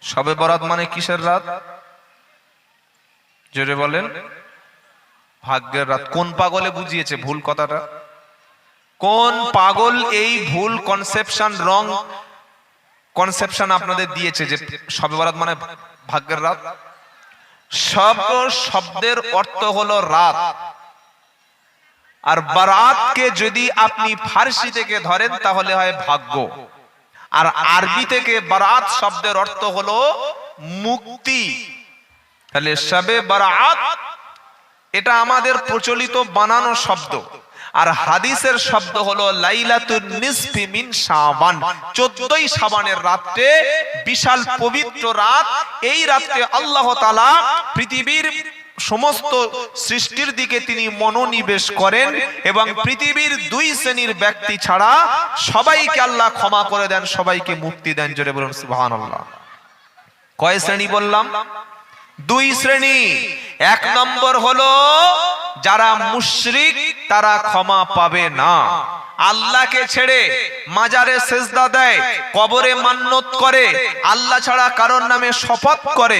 শবে বরাত মানে কিসের রাত? জোরে বলেন। ভাগ্যের রাত। কোন পাগলে বুঝিয়েছে ভুল কথাটা? কোন পাগল এই ভুল কনসেপশন, রং কনসেপশন আপনাদের দিয়েছে যে শবে বরাত মানে ভাগ্যের রাত? সব শব্দের অর্থ হলো রাত, আর বারাতকে যদি আপনি ফার্সি থেকে ধরেন তাহলে হয় ভাগ্য, আর আরবি থেকে বারাত শব্দের অর্থ হলো মুক্তি। তাহলে শবে বারাত এটা আমাদের প্রচলিত বানানো শব্দ, আর হাদিসের শব্দ হলো লাইলাতুন নিসফি মিন শাবান, 14ই শাবানের রাতে, বিশাল পবিত্র রাত। এই রাতে আল্লাহ তাআলা পৃথিবীর সমস্ত সৃষ্টির দিকে তিনি মনোনিবেশ করেন এবং পৃথিবীর দুই শ্রেণীর ব্যক্তি ছাড়া সবাইকে আল্লাহ ক্ষমা করে দেন, সবাইকে মুক্তি দেন। জোরে বলুন সুবহানাল্লাহ। কয় শ্রেণী বললাম? দুই শ্রেণী। এক নম্বর হলো যারা মুশরিক, তারা ক্ষমা পাবে না। আল্লাহকে ছেড়ে মাজারে সেজদা দেয়, কবরে মান্নত করে, আল্লাহ ছাড়া কারোর নামে শপথ করে,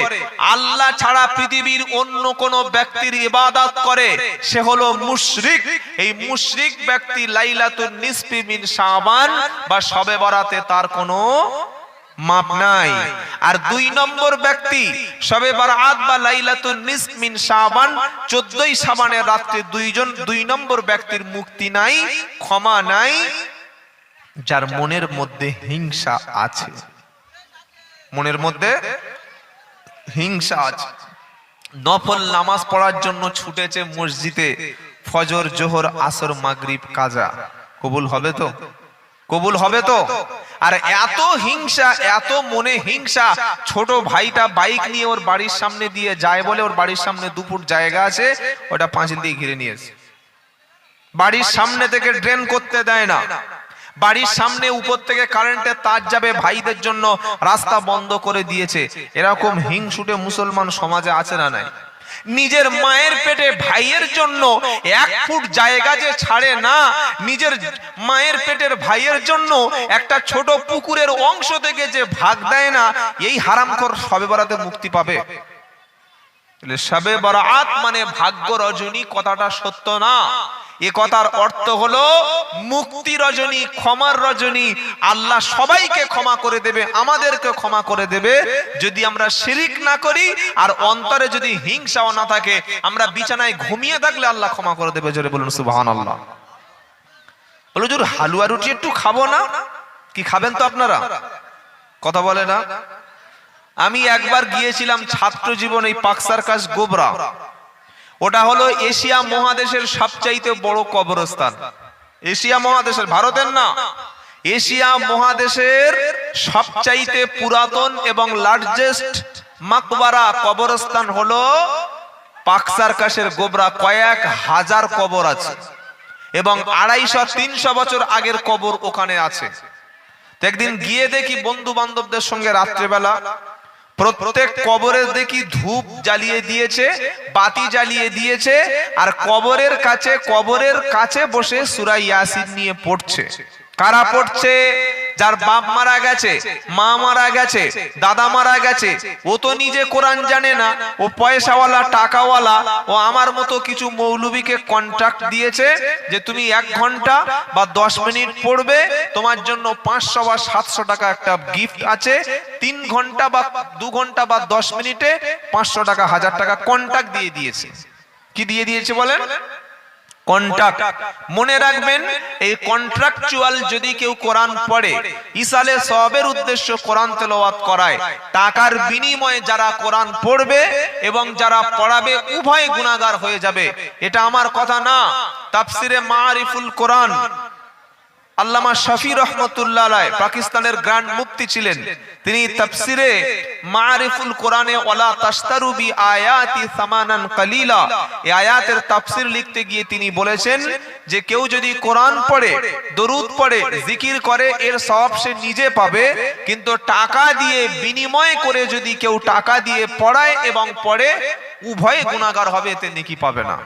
আল্লাহ ছাড়া পৃথিবীর অন্য কোন ব্যক্তির ইবাদত করে, সে হলো মুশরিক। এই মুশরিক ব্যক্তি লাইলাতুন নিসফি মিন শাবান বা শবে বরাতে তার কোনো মাপ নাই। আর দুই নম্বর ব্যক্তি শবে বরাত বা লাইলাতুন নিসফি মিন শাবান, 14ই শাবানের রাতে দুই নম্বর ব্যক্তির মুক্তি নাই, ক্ষমা নাই, যার মনের মধ্যে হিংসা আছে। মনের মধ্যে হিংসা আছে। নফল নামাজ পড়ার জন্য ছুটেছে মসজিদে, ফজর, জোহর, আসর, মাগরিব, কাজা। কবুল হবে তো? কবুল হবে তো? আর এত হিংসা, এত মনে হিংসা, ছোট ভাইটা বাইক নিয়ে ওর বাড়ির সামনে দিয়ে যায় বলে ওর বাড়ির সামনে 2 ফুট জায়গা আছে, ওটা পাঁচিল দিয়ে ঘিরে নিয়েছে। বাড়ির সামনে থেকে ড্রেন করতে দেয় না, বাড়ির সামনে উপর থেকে কারেন্টের তার যাবে, ভাইদের জন্য রাস্তা বন্ধ করে দিয়েছে। এরকম হিংসুটে মুসলমান সমাজে আছে না নাই? নিজের মায়ের পেটে ভাইয়ের জন্য 1 ফুট জায়গা যে ছাড়ে না, নিজের মায়ের পেটের ভাইয়ের জন্য একটা ছোট পুকুরের অংশ থেকে যে ভাগ দেয় না, এই হারামখোর শবে বরাতে মুক্তি পাবে? শবে বরাত মানে ভাগ্য রজনী কথাটা সত্য না। এ কথার অর্থ হলো মুক্তি রজনী, ক্ষমার রজনী। আল্লাহ সবাইকে ক্ষমা করে দেবে, আমাদেরকে ক্ষমা করে দেবে যদি আমরা শিরিক না করি, আর অন্তরে যদি হিংসাও না থাকে। আমরা বিছানায় ঘুমিয়ে থাকলে আল্লাহ ক্ষমা করে দেবে। জোরে বলুন সুবহানাল্লাহ। বলো হুজুর হালুয়া রুটি একটু খাবো না? কি খাবেন তো আপনারা? কথা বলে না। আমি একবার গিয়েছিলাম ছাত্র জীবনে পাক সার্কাস গোবরা। ওটা হলো এশিয়া মহাদেশের সবচাইতে বড় কবরস্থান। এশিয়া মহাদেশের, ভারতের না, এশিয়া মহাদেশের সবচাইতে পুরাতন এবং লার্জেস্ট মাকবারা কবরস্থান হলো পাক সার্কাসের গোবরা। কয়েক হাজার কবর আছে এবং 250-300 বছর আগের কবর ওখানে আছে। তো একদিন গিয়ে দেখি বন্ধু বান্ধবদের সঙ্গে রাত্রেবেলা প্রত্যেক কবরে দেখি ধূপ জ্বালিয়ে দিয়েছে, বাতি জ্বালিয়ে দিয়েছে, আর কবরের কাছে বসে সূরা ইয়াসিন নিয়ে পড়ছে। কারা পড়ছে? যার বাপ মারা গেছে, মা মারা গেছে, দাদা মারা গেছে। ও তো নিজে কোরআন জানে না, ও পয়সাওয়ালা, টাকাওয়ালা। ও আমার মতো কিছু মৌলবীকে কন্ট্রাক্ট দিয়েছে যে তুমি 1 ঘন্টা বা 10 মিনিট পড়বে, তোমার জন্য 500 বা 700 টাকা একটা গিফট আছে। 3 ঘন্টা বা 2 ঘন্টা বা 10 মিনিটে 500 টাকা, 1000 টাকা কন্ট্রাক্ট দিয়ে দিয়েছে। কি দিয়ে দিয়েছে বলেন? কন্ট্রাক্ট। মনে রাখবেন, এই কন্ট্রাকচুয়াল যদি কেউ কোরআন পড়ে, ইসালে সওয়াবের উদ্দেশ্য কোরআন তেলাওয়াত করায়, টাকার বিনিময়ে যারা কোরআন পড়বে এবং যারা পড়াবে উভয় গুনাহগার হয়ে যাবে। এটা আমার কথা না, তাফসিরে মারিফুল কোরআন আল্লামা শফি রহমতুল্লাহ আলাইহি, পাকিস্তানের গ্র্যান্ড মুফতি ছিলেন, তিনি তাফসিরে মারিফুল কোরআনে ওয়ালা তাশতারু বি আয়াতি সামানান কালিলা, এই আয়াতের তাফসির লিখতে গিয়ে তিনি বলেছেন যে কেউ যদি কোরআন পড়ে, দরুদ পড়ে, জিকির করে, এর সওয়াব সে নিজে পাবে, কিন্তু টাকা দিয়ে বিনিময় করে যদি কেউ টাকা দিয়ে পড়ায় এবং পড়ে, উভয় গুনাহগার হবে, এতে নেকি পাবে না।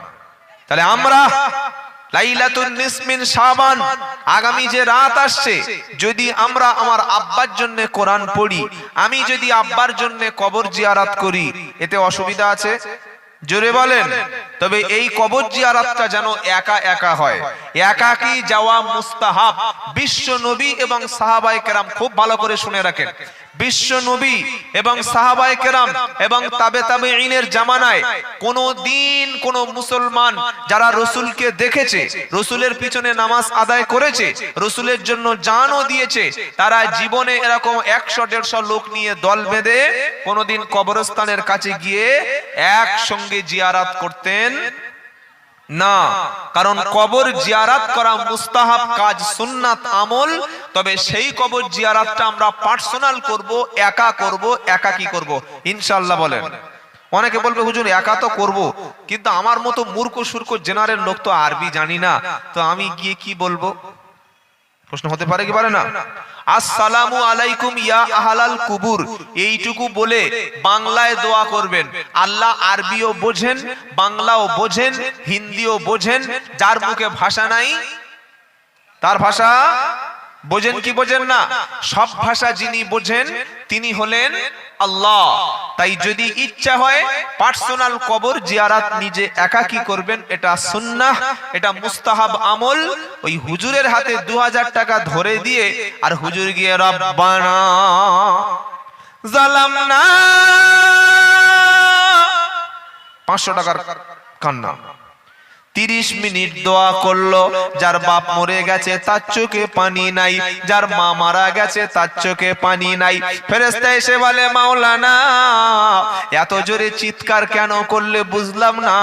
তাহলে আমরা লাইলাতুন নিসফ মিন শাবান, আগামী যে রাত আসছে, যদি আমরা আমার আব্বার জন্য কোরআন পড়ি, আমি যদি আব্বার জন্য কবর জিয়ারত করি, এতে অসুবিধা আছে? জোরে বলেন। তবে এই কবর জিয়ারতটা যেন একা একা হয়, একাকী যাওয়া মুস্তাহাব। বিশ্ব নবী এবং সাহাবায়ে কেরাম, খুব ভালো করে শুনে রাখেন, বিশ্ব নবী এবং সাহাবায়ে কেরাম এবং তাবেঈনের জামানায় কোন দিন কোন মুসলমান যারা রসুলকে দেখেছে, রসুলের পিছনে নামাজ আদায় করেছে, রসুলের জন্য জানও দিয়েছে, তারা জীবনে এরকম 100-150 লোক নিয়ে দল বেঁধে কোনদিন কবরস্থানের কাছে গিয়ে একসঙ্গে জিয়ারত করতেন না। কারণ কবর জিয়ারত করা মুস্তাহাব কাজ, সুন্নাত আমল। তবে সেই কবর জিয়ারতটা আমরা পার্সোনাল করব, একা করব, একাকী করব ইনশাআল্লাহ। বলেন। অনেকে বলবে হুজুর একা তো করব, কিন্তু আমার মতো মূর্খ সূর্খ জেনারেল লোক তো আরবি জানি না, তো আমি গিয়ে কি বলবো? প্রশ্ন হতে পারে কি পারে না? আসসালামু আলাইকুম ইয়া আহলাল কুবুর, এইটুকু বলে বাংলায় দোয়া করবেন। আল্লাহ আরবিও বোঝেন, বাংলাও বোঝেন, হিন্দিও বোঝেন, যার মুখে ভাষা নাই তার ভাষা বোঝেন কি বোঝেন না? সব ভাষা যিনি বোঝেন তিনি হলেন আল্লাহ। তাই যদি ইচ্ছা হয় পার্সোনাল কবর জিয়ারত নিজে একাকী করবেন, এটা সুন্নাহ, এটা মুস্তাহাব আমল। ওই হুজুরের হাতে 2000 টাকা ধরে দিয়ে আর হুজুর গিয়ে রব্বানা জালামনা 500 টাকার কান্না, 30 মিনিট দোয়া করলো। যার বাপ মরে গেছে তার চোখে পানি নাই, যার মা মারা গেছে তার চোখে পানি নাই। ফেরেশতা এসে বলে মাওলানা এত জোরে চিৎকার কেন করলে বুঝলাম না,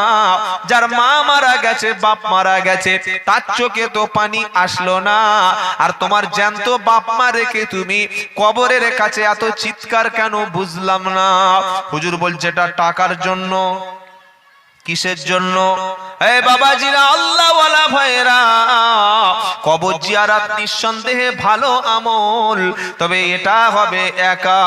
যার মা মারা গেছে, বাপ মারা গেছে, তার চোখে তো পানি আসলো না, আর তোমার জ্যান্ত বাপ মা রেখে তুমি কবরের কাছে এত চিৎকার কেন বুঝলাম না। হুজুর বলছে এটা টাকার জন্য। কিসের জন্য? এই বাবাজিরা, আল্লাহ ওয়ালা ভাইরা, কবর জিয়ারত নিঃসন্দেহে ভালো আমল, তবে এটা হবে একা।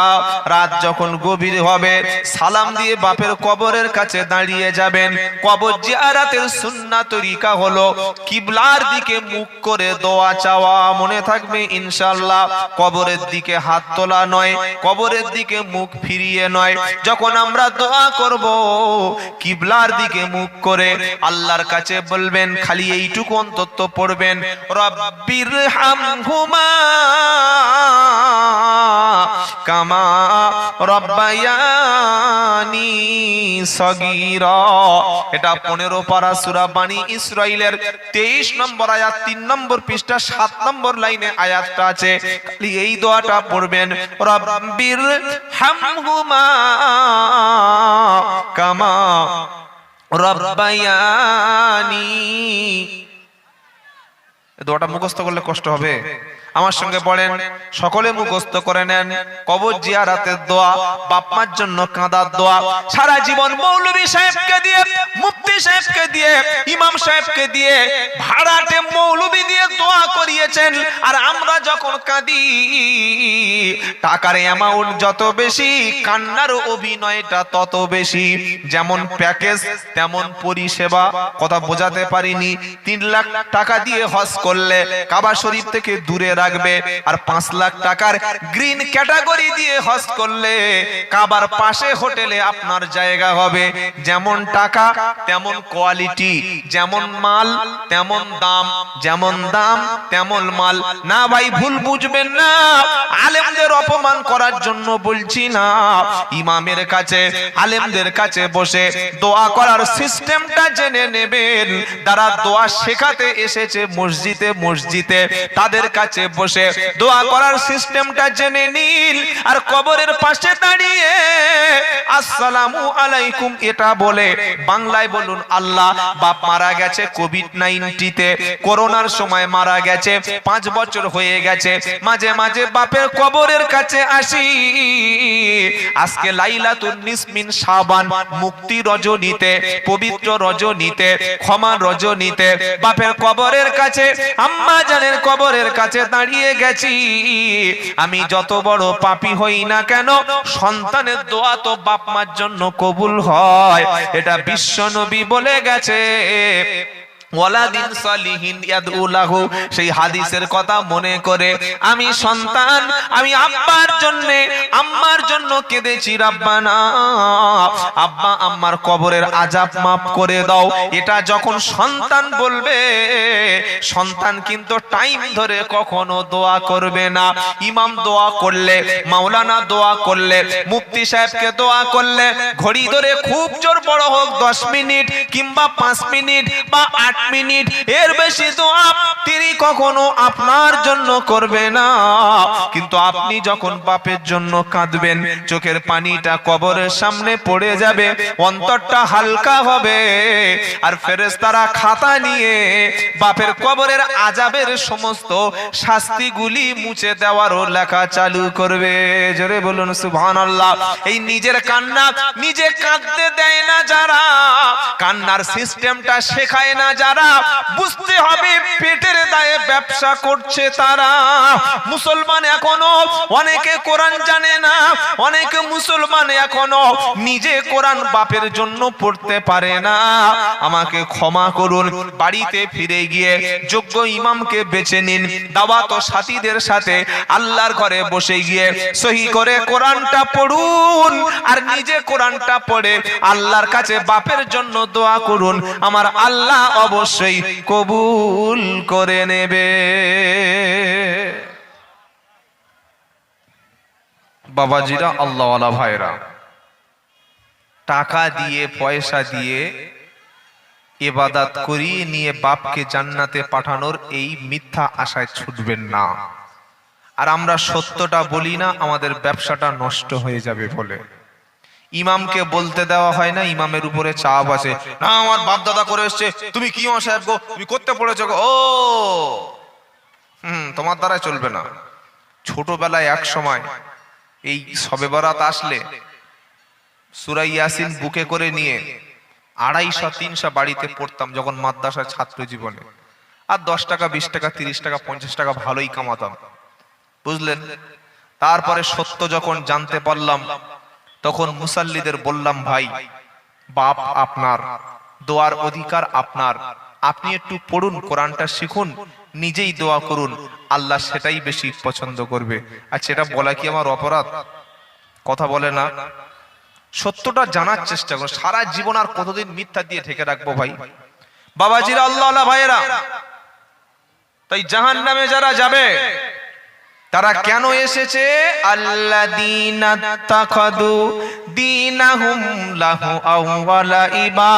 রাত যখন গভীর হবে সালাম দিয়ে বাপের কবরের কাছে দাঁড়িয়ে যাবেন। কবর জিয়ারতের সুন্নাত তরিকা হলো কিবলার দিকে মুখ করে দোয়া চাওয়া, মনে থাকবে ইনশাআল্লাহ। কবরের দিকে হাত তোলা নয়, কবরের দিকে মুখ ফিরিয়ে নয়। যখন আমরা দোয়া করব কিবলার দিকে মুখ করে আল্লাহর কাছে বলবেন, খালি এইটুকু অন্তত পড়বেন, রব্বির হামহুমা কামা রব্বায়ানি সগীরা। এটা 15 পারা সূরা বানী ইসরাইলের 23 নম্বর আয়াত, 3 নম্বর পৃষ্ঠা 7 নম্বর লাইনে আয়াতটা আছে। খালি এই দোয়াটা পড়বেন, রব্বির হামহুমা কামা রব্বায়ানি। দোয়াটা মুখস্থ করলে কষ্ট হবে, আমার সঙ্গে পড়েন, সকলে মুখস্থ করে নেন। কবর জিয়ারতের দোয়া, বাপমার জন্য কাঁদার দোয়া। সারা জীবন মৌলভী সাহেবকে দিয়ে, মুফতি সাহেবকে দিয়ে, ইমাম সাহেবকে দিয়ে, ভাড়াটে মৌলভী দিয়ে দোয়া করিয়েছেন। আর আমরা যখন কাঁদি, টাকার অ্যামাউন্ট যত বেশি, কান্নার অভিনয়টা তত বেশি। যেমন প্যাকেজ তেমন পরিষেবা। কথা বোঝাতে পারিনি? 3 লাখ টাকা দিয়ে হজ করলে কাবা শরীফ থেকে দূরে রাখবে, আর 5 লাখ টাকার গ্রিন ক্যাটাগরি দিয়ে হজ করলে কাবার পাশে হোটেলে আপনার জায়গা হবে। যেমন টাকা তেমন কোয়ালিটি, যেমন মাল তেমন দাম, যেমন দাম তেমন মাল। না ভাই, ভুল বুঝবেন না, আলেমদের অপমান করার জন্য বলছি না। ইমামের কাছে, আলেমদের কাছে বসে দোয়া করার সিস্টেমটা জেনে নেবেন। যারা দোয়া শেখাতে এসেছে মসজিদে মসজিদে, তাদের কাছে বসে দোয়া করার সিস্টেমটা জেনে নিন। আর কবরের পাশে দাঁড়িয়ে আসসালামু আলাইকুম এটা বলে বাংলায় বলুন, আল্লাহ বাপ মারা গেছে কোভিড-19 করোনার সময় মারা গেছে, 5 বছর হয়ে গেছে, মাঝে মাঝে বাপের কবরের কাছে আসি। আজকে লাইলাতুন নিসফ মিন শাবান, মুক্তি রজনীতে, পবিত্র রজনীতে, ক্ষমা রজনীতে বাপের কবরের কাছে, আম্মা জানের কবরের কাছে দাঁড়িয়ে গেছি। আমি যত বড় পাপী হই না কেন, সন্তানের দোয়া তো বাপ মার জন্য কবুল হয়, এটা বিশ্ব নবী বলে গেছে। ওয়ালাদিন সালিহিন ইয়াদউ লাহু, সেই হাদিসের কথা মনে করে আমি সন্তান, আমি আব্বার জন্য আম্মার জন্য কেঁদেছি, রাব্বানা আব্বা আম্মার কবরের আযাব মাফ করে দাও। এটা যখন সন্তান বলবে, সন্তান কিন্তু টাইম ধরে কখনো দোয়া করবে না। ইমাম দোয়া করলে, মাওলানা দোয়া করলে, মুফতি সাহেবকে দোয়া করলে, ঘড়ি ধরে খুব জোর বড় হোক 10 মিনিট কিংবা 5 মিনিট বা 8 মিনিট, এর বেশি দোয়া তিনি কখনো আপনার জন্য করবে না। কিন্তু আপনি যখন বাপের জন্য কাঁদবেন, চোখের পানিটা কবরের সামনে পড়ে যাবে, অন্তরটা হালকা হবে, আর ফেরেশতারা খাতা নিয়ে বাপের কবরের আযাবের সমস্ত শাস্তিগুলি মুছে দেওয়ারও লেখা চালু করবে। জোরে বলুন সুবহানাল্লাহ। এই নিজের কান্না নিজে কাঁদতে দেয় না যারা, কান্নার সিস্টেমটা শেখায় না যারা, বুঝতে হবে পেটের দায়ে ব্যবসা করছে তারা। মুসলমান এখনো অনেকে কোরআন জানে না, অনেকে মুসলমান এখনো নিজে কোরআন বাপের জন্য পড়তে পারে না। আমাকে ক্ষমা করুন, বাড়িতে ফিরে গিয়ে যোগ্য ইমামকে বেছে নিন, দাওয়াত ও সাথীদের সাথে আল্লাহর ঘরে বসে গিয়ে সহি করে কোরআনটা পড়ুন, আর নিজে কোরআনটা পড়ে আল্লাহর কাছে বাপের জন্য দোয়া করুন। আমার আল্লাহ অবশ্যই কবুল করে নেবে। বাবাজিরা, আল্লাহওয়ালা ভাইরা, টাকা দিয়ে পয়সা দিয়ে ইবাদত করিয়ে নিয়ে বাপকে জান্নাতে পাঠানোর এই মিথ্যা আশায় ছুটবেন না। আর আমরা সত্যটা বলি না, আমাদের ব্যবসাটা নষ্ট হয়ে যাবে বলে। ইমামকে বলতে দেওয়া হয় না, ইমামের উপরে চাপ আছে, না আমার বাপ দাদা করে এসছে, তুমি কি ইমাম সাহেব গো, তুমি করতে পড়েছো গো, ও তোমার দ্বারা চলবে না। ছোটবেলায় এক সময় এই শবে বরাত আসলে সূরা ইয়াসিন বুকে করে নিয়ে 250-300 বাড়িতে পড়তাম যখন মাদ্রাসার ছাত্র জীবনে। আর 10 টাকা 20 টাকা 30 টাকা 50 টাকা ভালোই কামাতাম, বুঝলেন। তারপরে সত্য যখন জানতে পারলাম, তখন মুসাল্লিদের বললাম, ভাই বাপ আপনার, দোয়ার অধিকার আপনার, আপনি একটু পড়ুন, কোরআনটা শিখুন, নিজেই দোয়া করুন, আল্লাহ সেটাই বেশি পছন্দ করবে। আর সেটা বলা কি আমার অপরাধ? কথা বলে না। সত্যটা জানার চেষ্টা করুন। সারা জীবন আর কতদিন মিথ্যা দিয়ে ঢেকে রাখবো ভাই? বাবাজিরা, আল্লাহওয়ালা ভাইয়েরা, তাই জাহান্নামে যারা যাবে তারা কেন এসেছে? আল্লাযীনা তাখাযু দীনাহুম লাহওয়া ওয়া লাইবা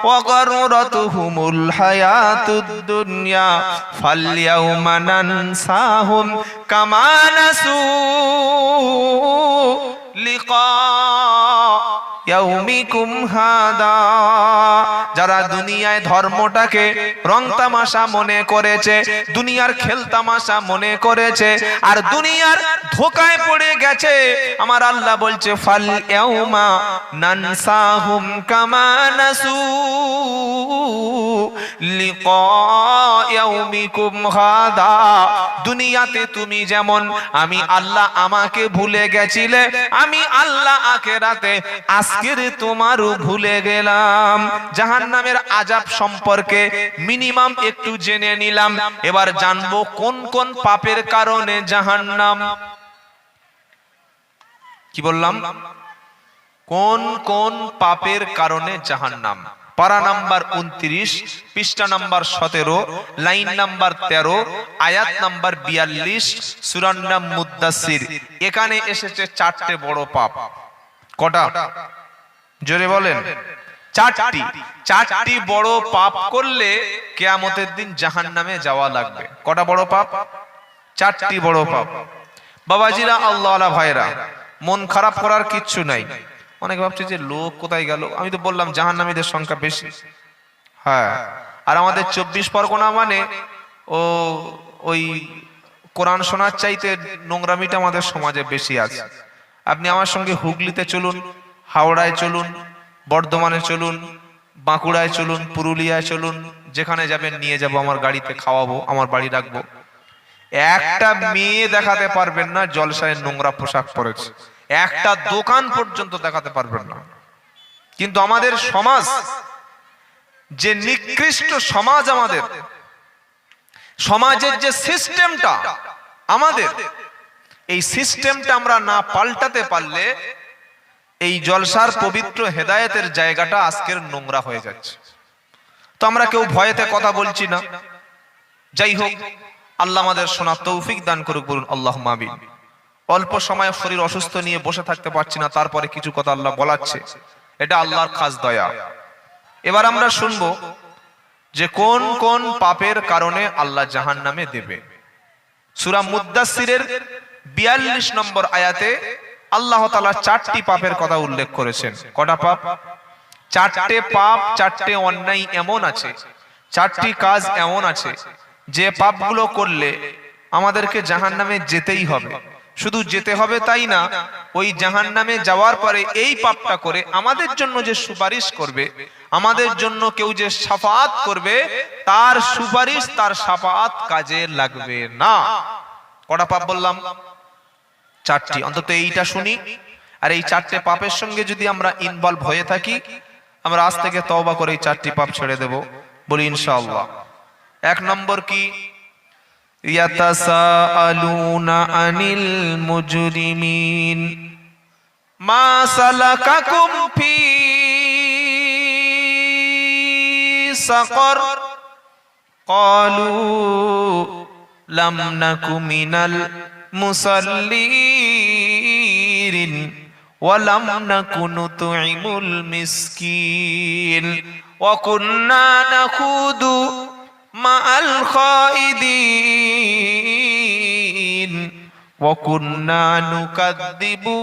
ওয়া গাররাতুহুমুল হায়াতুদ দুনিয়া ফালইয়াউমা নানসাহুম কামা নাসু লিকা ইয়াউমিকুম হাদা। যারা দুনিয়ায় ধর্মটাকে রং তামাশা মনে করেছে, দুনিয়ার খেল তামাশা মনে করেছে, আর দুনিয়ার ধোকায় পড়ে গেছে, আমার আল্লাহ বলছে ফাল ইয়াউমা নানসাহুম কামা নাসু লিকা ইয়াউমিকুম হাদা। দুনিয়াতে তুমি যেমন আমি আল্লাহ আমাকে ভুলে গেছিলে, আমি আল্লাহ আখিরাতে আজকের তোমারও ভুলে গেলাম। জাহান্নামের আযাব সম্পর্কে মিনিমাম একটু জেনে নিলাম। এবার জানবো কোন কোন পাপের কারণে জাহান্নাম। কি বললাম? কোন কোন পাপের কারণে জাহান্নাম। পারা নাম্বার 29, পৃষ্ঠা নাম্বার 17, লাইন নাম্বার 13, আয়াত নাম্বার 42, সূরার নাম মুদ্দাসসির। এখানে এসেছে 4টে বড় পাপ। কটা? জোরে বলেন। 4টি বড় পাপ করলে কিয়ামতের দিন জাহান্নামে যাওয়া লাগবে। কটা বড় পাপ? 4টি বড় পাপ। বাবাজিরা, আল্লাহওয়ালা ভাইরা, মন খারাপ করার কিচ্ছু নাই। অনেকে ভাবছে যে লোক কোথায় গেল। আমি তো বললাম জাহান্নামীদের সংখ্যা বেশি। হ্যাঁ, আর আমাদের 24 পরগনা মানে ওই কোরআন শোনার চাইতে নোংরামিটা আমাদের সমাজে বেশি আছে। আপনি আমার সঙ্গে হুগলিতে চলুন, হাওড়ায় চলুন, বর্ধমানে চলুন, বাঁকুড়ায় চলুন, পুরুলিয়ায় চলুন, যেখানে যাবেন নিয়ে যাব, আমার গাড়িতে খাওয়াবো, আমার বাড়ি রাখবো। একটা মেয়ে দেখাতে পারবেন না জলসায় নোংরা পোশাক পরেছে, একটা দোকান পর্যন্ত দেখাতে পারবেন না। কিন্তু আমাদের সমাজ যে নিকৃষ্ট সমাজ আমাদের, সমাজের যে সিস্টেমটা আমাদের, এই সিস্টেমটা আমরা না পাল্টাতে পারলে এই জলসার পবিত্র হেদায়েতের জায়গাটা আজকের নোংরা হয়ে যাচ্ছে। তো আমরা কেউ ভয়েতে কথা বলছি না। যাই হোক, আল্লাহ আমাদের শোনার তৌফিক দান করুক, বলুন আল্লাহুম্মা আমিন। অল্প সময় শরীর অসুস্থ নিয়ে বসে থাকতে পারছি না, তারপরে কিছু কথা আল্লাহ বলাচ্ছে, এটা আল্লাহর খাস দয়া। এবার আমরা শুনবো যে কোন কোন পাপের কারণে আল্লাহ জাহান্নামে দেবে। সূরা মুদ্দাসসিরের 42 নম্বর আয়াতে আল্লাহ তাআলা 4টি পাপের কথা উল্লেখ করেছেন। কটা পাপ? 4টে পাপ, 4টে অন্যায় এমন আছে, 4টি কাজ এমন আছে যে পাপগুলো করলে আমাদেরকে জাহান্নামে যেতেই হবে। শুধু যেতে হবে তাই না, ওই জাহান্নামে যাওয়ার পরে এই পাপটা করে আমাদের জন্য যে সুপারিশ করবে, আমাদের জন্য কেউ যে শাফাআত করবে, তার সুপারিশ, তার শাফাআত কাজে লাগবে না। কটা পাপ বললাম? 4টি। অন্তত এইটা শুনি। আর এই 4টে পাপের সঙ্গে যদি আমরা ইনভলভ হয়ে থাকি, আমরা আজ থেকে তওবা করে এই 4টি পাপ ছেড়ে দেব, বলি ইনশাআল্লাহ। 1 নম্বর কি? ইয়াতাসাআলুনা আনিল মুজরিমিন মা সালাকাকুম ফি সাকর ক্বালু লাম নাকু মিনাল মুসাল্লিন ওয়া লাম নাকু নুতঈমুল মিসকিন ওয়া কুন্না নাখুদু মা'আল খাইদিন ওয়া কুন্না নুকাযযিবু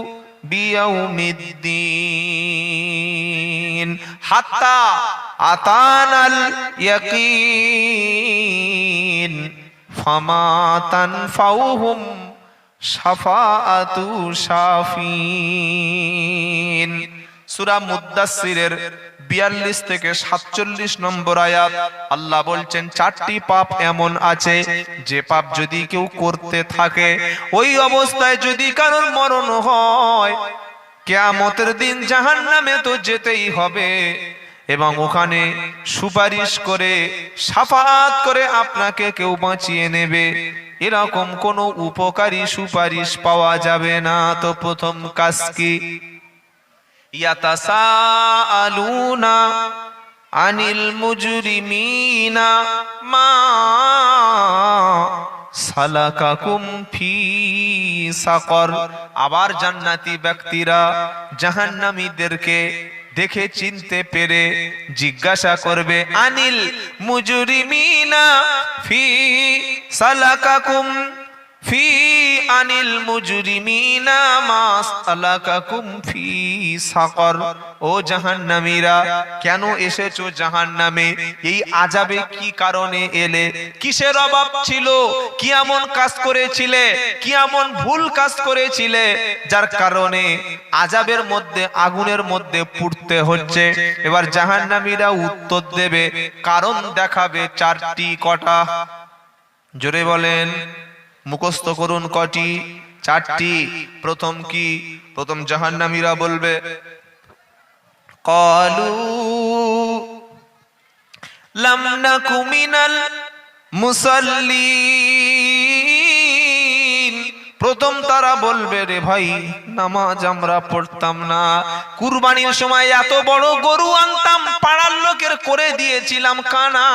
বিয়াউমিদ্দিন হাত্তা আতানাল ইয়াকিন ফামা তানফাউহুম শাফাআতু শাফিন। সূরা মুদ্দাসসিরের 42 থেকে 47 নম্বর আয়াত আল্লাহ বলছেন 4টি পাপ এমন আছে যে পাপ যদি কেউ করতে থাকে, ওই অবস্থায় যদি কারোর মরণ হয়, কিয়ামতের দিন জাহান্নামে তো যেতেই হবে, এবং ওখানে সুপারিশ করে, শাফাআত করে আপনাকে কেউ বাঁচিয়ে নেবে, এরকম কোনো উপকারী সুপারিশ পাওয়া যাবে না। তো প্রথম কাজ কি? ইয়াতাসাআলুনা আনিল মুজরিমিনা মা সালাকাকুম ফি সাকর। আবার জান্নাতি ব্যক্তিরা জাহান্নামীদেরকে দেখে চিনতে পেরে জিজ্ঞাসা করবে, আনিল মুজরিমিনা ফি সালাকাকুম ফি আনিল মুজরিমিনা মা সালাকাকুম ফি সাকর। ও জাহান্নামীরা, কেন এসেছো জাহান্নামে? এই আযাবে কি কারণে এলে? কিসের অভাব ছিল? কি এমন কাজ করেছিলে? কি এমন ভুল কাজ করেছিলে যার কারণে আযাবের মধ্যে, আগুনের মধ্যে পুড়তে হচ্ছে? এবার জাহান্নামীরা উত্তর দেবে, কারণ দেখাবে 4টি। কটা? জোরে বলেন, মুখস্থ করুন কটি? 4টি। প্রথম কি? প্রথম জাহান্নামীরা বলবে, ক্বালু লাম নাকু মিনাল মুসাল্লিন। প্রথম তারা বলবে, রে ভাই, নামাজ আমরা পড়তাম না, কুরবানির সময় এত বড় গরু আনতাম, পাড়ার লোকের করে দিয়েছিলাম কানা,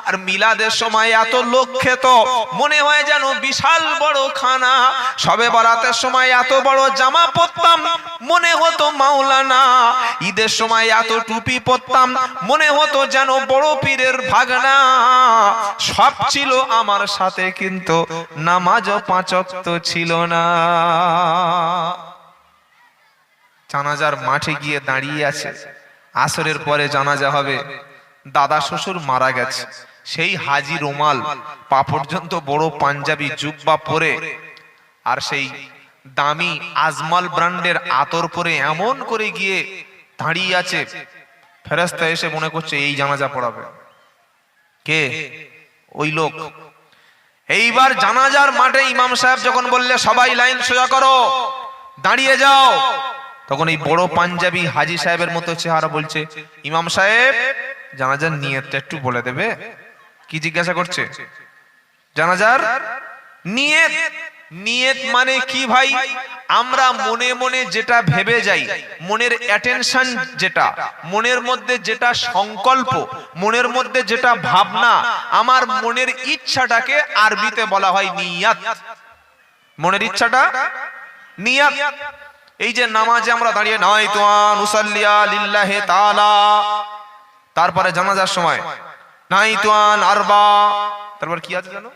আর মিলাদের সময় এত লোক খেত, মনে হয় যেন বিশাল বড় খানা, শবে বরাতের সময় এত বড় জামা পরতাম, মনে হতো মাওলানা, ঈদের সময় এত টুপি পরতাম, মনে হতো যেন বড় পীরের ভাগনা, সব ছিল আমার সাথে, কিন্তু নামাজও 5 ওয়াক্ত ছিল না। জানাজার মাঠে গিয়ে দাঁড়িয়ে আছে, আসরের পরে জানাজা হবে, দাদা শ্বশুর মারা গেছে, সেই হাজি রুমাল, পা পর্যন্ত বড় পাঞ্জাবি জুব্বা পরে, আর সেই দামি আজমাল ব্র্যান্ডের আতর পরে এমন করে গিয়ে দাঁড়িয়ে আছে, ফেরেশতা এসে মনে করছে এই জানাজা পড়াবে। কে? ওই লোক। এইবার জানাজার মাঠে ইমাম সাহেব যখন বললে সবাই লাইন সোজা করো, দাঁড়িয়ে যাও, তখন এই বড় পাঞ্জাবি হাজি সাহেবের মতো চেহারা বলছে, ইমাম সাহেব জানাজার নিয়তটা একটু বলে দেবে? কি জিজ্ঞাসা করছে? জানাজার নিয়ত। নিয়ত মানে কি ভাই? আমরা মনে মনে যেটা ভেবে যাই, মনের অ্যাটেনশন যেটা, মনের মধ্যে যেটা সংকল্প, মনের মধ্যে যেটা ভাবনা, আমার মনের ইচ্ছাটাকে আরবিতে বলা হয় নিয়াত। মনের ইচ্ছাটা নিয়াত। এই যে নামাজে আমরা দাঁড়িয়ে নাওয়াইতু আন উসাল্লিয়া লিল্লাহি তাআলা, তারপরে জানাজার সময় নাওয়াইতু আন আরবা, তারপর কি আছে জানো?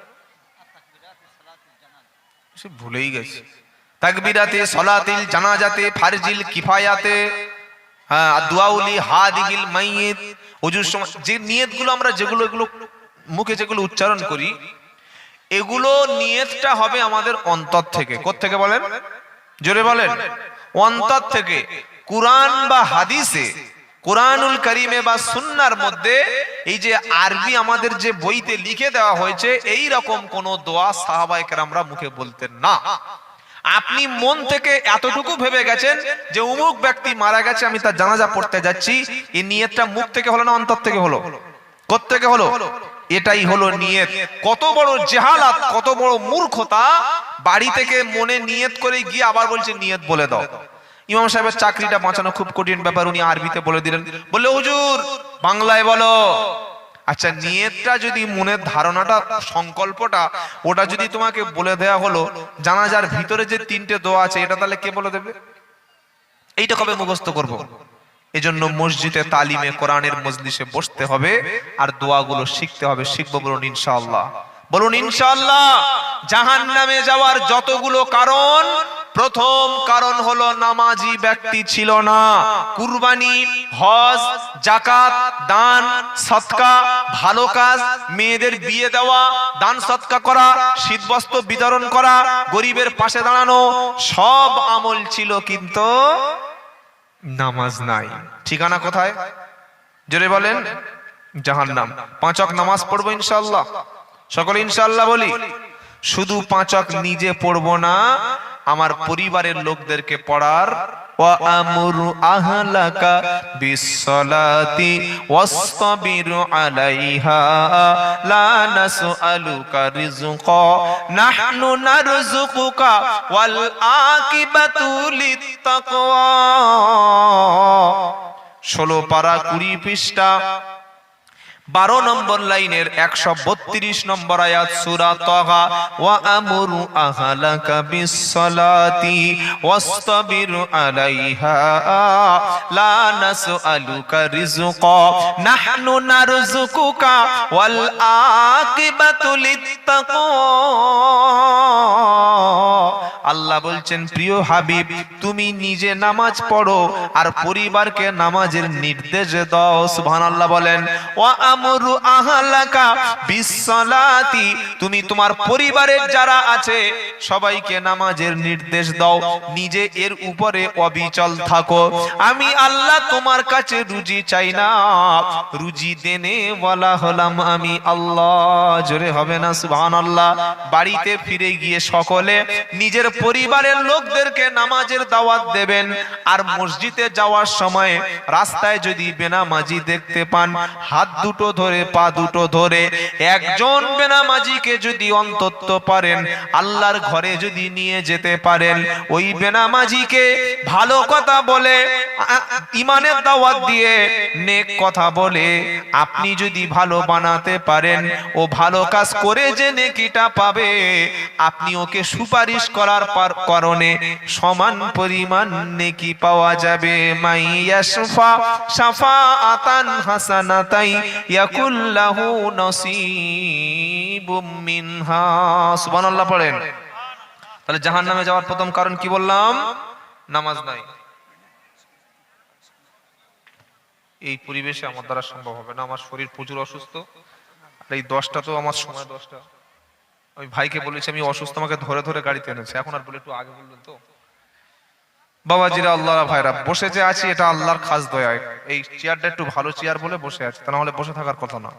সে ভুলেই গেছে। তাকবীরাতে সলাতিল জানাজাতে ফারজিল কিফায়াতে, হ্যাঁ, দুআউলি হাদিগিল মাইয়িত। ওযুর সময় যে নিয়তগুলো আমরা যেগুলো এগুলো মুখে যেগুলো উচ্চারণ করি, এগুলো নিয়তটা হবে আমাদের অন্তর থেকে। কোথা থেকে বলেন? জোরে বলেন। অন্তর থেকে। কুরআন বা হাদিসে, কুরআনুল কারীমে বা সুন্নাহর মধ্যে এই যে আরবি আমাদের যে বইতে লিখে দেওয়া হয়েছে, এই রকম কোন দোয়া সাহাবায়ে কেরামরা মুখে বলতেন না। আপনি মন থেকে এতটুকু ভেবে গেছেন যে অমুক ব্যক্তি মারা গেছে, আমি তার জানাজা পড়তে যাচ্ছি, এই নিয়তটা মুখ থেকে হলো না অন্তর থেকে হলো? কোথা থেকে হলো? এটাই হলো নিয়ত। কত বড় জাহালাত, কত বড় মূর্খতা! বাড়ি থেকে মনে নিয়ত করে গিয়ে আবার বলছে নিয়ত বলে দাও। ইমাম সাহেবের চাকরিটা বাঁচানো খুব কঠিন ব্যাপার, উনি আরবিতে বলে দিলেন, বললে হুজুর বাংলায় বলো। আচ্ছা, নিয়তটা যদি মনের ধারণাটা, সংকল্পটা, ওটা যদি তোমাকে বলে দেয়া হলো, জানাজার ভিতরে যে তিনটে দোয়া আছে, এটা তাহলে কে বলে দেবে? এইটা কবে মুখস্থ করব? এজন্য মসজিদে তালিমে কোরআনের মজলিসে বসতে হবে আর দোয়াগুলো শিখতে হবে। শিখবো বলুন ইনশাআল্লাহ। বলুন ইনশাআল্লাহ। জাহান্নামে যাওয়ার যতগুলো কারণ, প্রথম কারণ হলো নামাজি ব্যক্তি ছিল না। কুরবানি, হজ, যাকাত, দান, সদকা, ভালো কাজ, মেয়েদের বিয়ে দেওয়া, দান সদকা করা, শীতবস্ত্র বিতরণ করা, গরিবের পাশে দাঁড়ানো, সব আমল ছিল, কিন্তু নামাজ নাই। ঠিকানা কোথায়? জোরে বলেন। জাহান্নাম। 5 ওয়াক্ত নামাজ পড়বো ইনশাআল্লাহ, সকলে ইনশাআল্লাহ বলি। শুধু 5 ওয়াক্ত নিজে পড়বো না, আমার পরিবারের লোকদেরকে পড়ার। ওয়া আমরু আহলাকা বিসসালাতি ওয়াসতাবির আলাইহা লা নাসআলুকা রিজকা নাহনু নারযুকুকা ওয়াল আকিবাতু লিত্তাকওয়া। 16 পারা 20 পৃষ্ঠা 12 নম্বর লাইনের 132 নম্বর আয়াত সূরা তাহা। ওয়া আমরু আহলাকা বিসসালাতি ওয়াসতাবির আলাইহা লা নাসআলুকা রিজকা নাহনু নারযুকুকা ওয়াল আকিবাতু লিত্তাকওয়া। আল্লাহ বলছেন, প্রিয় হাবিব, তুমি নিজে নামাজ পড়ো আর পরিবারকে নামাজের নির্দেশ দাও। সুবহানাল্লাহ বলেন। ওয়া আমরু আহলাকা বিসসালাতি, তুমি তোমার পরিবারের যারা আছে সবাইকে নামাজের নির্দেশ দাও, নিজে এর উপরে অবিচল থাকো। আমি আল্লাহ তোমার কাছে রুজি চাই না, রুজি দেনে ওয়ালা হলাম আমি আল্লাহ। জোরে হবে না সুবহানাল্লাহ? বাড়িতে ফিরে গিয়ে সকলে নিজের পরিবারের লোকদেরকে নামাজের দাওয়াত দেবেন। আর মসজিদে যাওয়ার সময় রাস্তায় যদি বেনামাজি দেখতে পান, হাত দুটো ধরে, পা দুটো ধরে, একজন বেনামাজিকে যদি অন্তত পারেন আল্লাহর ঘরে যদি নিয়ে যেতে পারেন, ওই বেনামাজিকে ভালো কথা বলে, ইমানের দাওয়াত দিয়ে, নেক কথা বলে আপনি যদি ভালো বানাতে পারেন, ও ভালো কাজ করে যে নেকিটা পাবে, আপনি ওকে সুপারিশ করার কারণে সমান পরিমাণ নেকি পাওয়া যাবে। মাইয়াশফা শাফাআতান হাসানাতাই ইয়াকুল্লাহু নসিবুম মিনহা। সুবহানাল্লাহ পড়েন। তাহলে জাহান্নামে যাওয়ার প্রথম কারণ কি বললাম? নামাজ নাই। এই পরিবেশে আমার দ্বারা সম্ভব হবে না, আমার শরীর প্রচুর অসুস্থ। আর এই 10টা তো আমার সময় 10টা। আমি ভাইকে বলেছি আমি অসুস্থ, আমাকে ধরে ধরে গাড়িতে এনেছে। এখন আর বলে একটু আগে বললেন তো। বাবাজিরা, আল্লাহ ভাইরা, বসে যে আছি এটা আল্লাহর খাস দয়া। এই চেয়ারটা একটু ভালো চেয়ার বলে বসে আছি, তা না হলে বসে থাকার কথা না।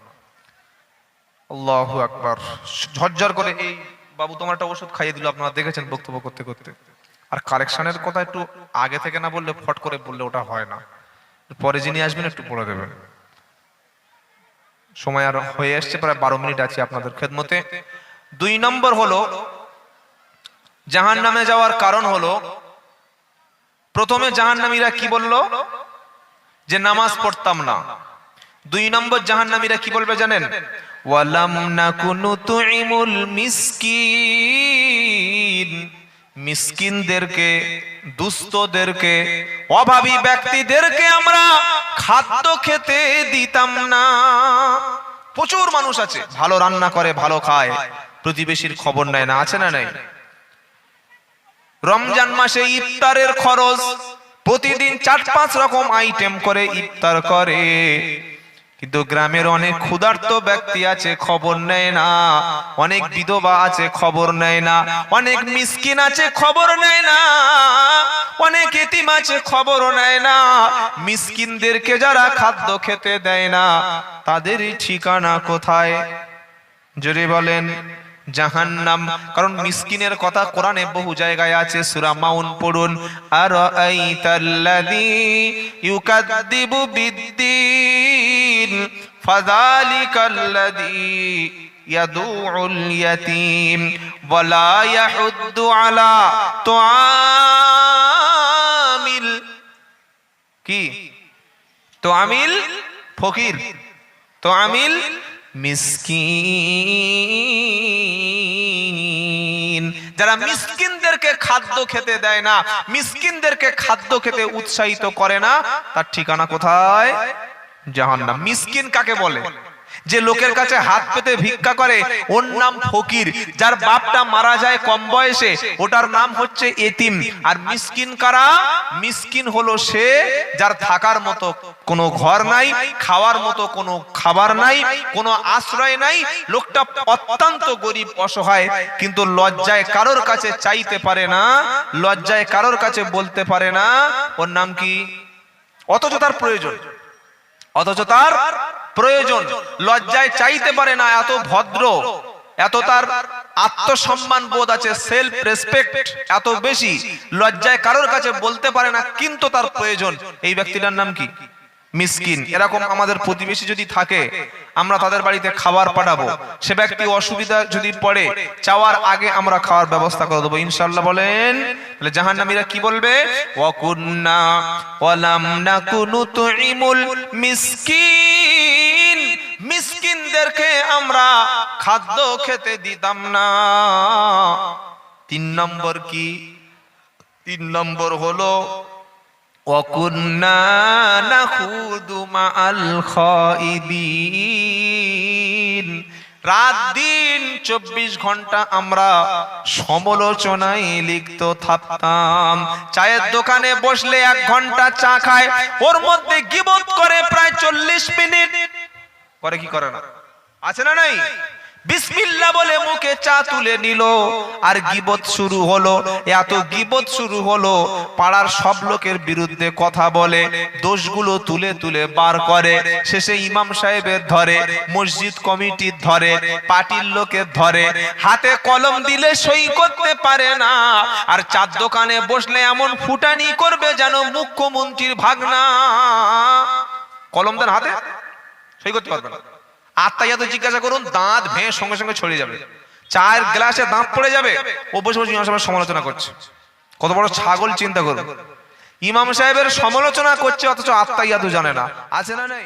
আল্লাহু আকবার। ঝরঝর করে এই বাবু তোমার একটা ওষুধ খাইয়ে দিল, আপনারা দেখেছেন বক্তব্য করতে করতে। আর কালেকশনের কথা একটু আগে থেকে না বললে, ফট করে বললে ওটা হয় না। পরে যিনি আসবেন একটু পড়ে দেবেন। সময় আর হয়ে আসছে, প্রায় 12 মিনিট আছে আপনাদের খেদমতে। 2 নম্বর হলো জাহান্নামে যাওয়ার কারণ হলো, প্রথমে জাহান্নামীরা কি বলল? যে নামাজ পড়তাম না। 2 নম্বর জাহান্নামীরা কি বলবে জানেন? ওয়ালাম নাকুনু তুইমুল মিসকিন, মিসকিনদেরকে, দুস্থদেরকে, অভাবী ব্যক্তিদেরকে আমরা খাদ্য খেতে দিতাম না। প্রচুর মানুষ আছে ভালো রান্না করে, ভালো খায়, প্রতিবেশীর খবর নেয় না, আছে না নাই? রমজান মাসে ইফতারের খরচ প্রতিদিন 4-5 রকম আইটেম করে ইফতার করে, কিন্তু গ্রামের অনেক ক্ষুধার্ত ব্যক্তি আছে, খবর নেয় না। অনেক বিধবা আছে, খবর নেয় না। অনেক মিসকিন আছে, খবর নেয় না। অনেক এতিম আছে, খবর নেয় না। মিসকিনদেরকে যারা খাদ্য খেতে দেয় না, তাদেরই ঠিকানা কোথায়? জোরে বলেন। জাহান্নাম। কারণ মিসকিনের কথা কোরআনে বহু জায়গায় আছে। সূরা মাউন পড়ুন, আরাআইতাল্লাযী ইউকাযযিবু বিদ্দীন ফাযালিকাল্লাযী ইয়াদুউল ইয়াতীম ওয়া লা ইয়াহুদ্দু আলা তুআমিল কি? তুআমিল ফকির, তুআমিল মিসকিন। যারা মিসকিনদেরকে খাদ্য খেতে দেয় না, মিসকিনদেরকে খাদ্য খেতে উৎসাহিত করে না, তার ঠিকানা কোথায়? জাহান্নাম। মিসকিন কাকে বলে? যে লোকের কাছে হাত পেতে ভিক্ষা করে, ওর নাম ফকির। যার বাপটা মারা যায় কম বয়সে, ওটার নাম হচ্ছে এতিম। আর মিসকিন কারা? মিসকিন হলো সে যার থাকার মতো কোনো ঘর নাই, খাওয়ার মতো কোনো খাবার নাই, কোনো আশ্রয় নাই। লোকটা অত্যন্ত গরিব, অসহায়, কিন্তু লজ্জায় কারোর কাছে চাইতে পারে না, লজ্জায় কারোর কাছে বলতে পারে না ওর নাম কি। অথচ তার প্রয়োজন, অথচ তার প্রয়োজন, লজ্জায় চাইতে পারে না। এত ভদ্র, এত তার আত্মসম্মান বোধ আছে, সেলফ রেসপেক্ট এত বেশি, লজ্জায় কারোর কাছে বলতে পারে না, কিন্তু তার প্রয়োজন। এই ব্যক্তিটার নাম কি? মিসকিন। এরকম আমাদের প্রতিবেশী যদি থাকে, আমরা তাদের বাড়িতে খাবার পাঠাবো, সে ব্যক্তি অসুবিধা যদি পড়ে, চাওয়ার আগে আমরা খাওয়ার ব্যবস্থা করে দেবো ইনশাআল্লাহ। বলেন। তাহলে জাহান্নামীরা কি বলবে? ওয়া কুন্না ওয়া লাম নাকুনু তুইমুল মিসকিন, মিসকিনদেরকে আমরা খাদ্য খেতে দিতাম না। 3 নম্বর কি? 3 নম্বর হলো ওয়াকুন্না নাখুদু মাআল খাইদিন, রাত দিন 24 ঘন্টা আমরা সমালোচনায় লিপ্ত থাকতাম। চায়ের দোকানে বসলে 1 ঘন্টা চা খায়, ওর মধ্যে গীবত করে প্রায় 40 মিনিট করে। কি করে না? আছে না নাই? বিসমিল্লাহ বলে মুখে চা তুলে নিল, আর গীবত শুরু হলো। এত গীবত শুরু হলো, পাড়ার সব লোকের বিরুদ্ধে কথা বলে, দোষগুলো তুলে তুলে বার করে। শেষে ইমাম সাহেবের ধরে, মসজিদ কমিটির ধরে, পার্টির লোকের ধরে, হাতে কলম দিলে সই করতে পারে না। আর চার দোকানে বসলে এমন ফুটানি করবে যেন মুখ্যমন্ত্রীর ভাগনা। কলম দেন হাতে, সই করতে পারবে না। আত্মাইয়াতে জিজ্ঞাসা করুন, দাঁত ভেঙে সঙ্গে সঙ্গে ছড়িয়ে যাবে, চায়ের গ্লাসে দাঁত পড়ে যাবে। ও বসে বসে ইমাম সাহেবের সমালোচনা করছে। কত বড় ছাগল চিন্তা করুন। ইমাম সাহেবের সমালোচনা করছে, অথচ আত্মাইয়াতু জানে না। আছে না নাই?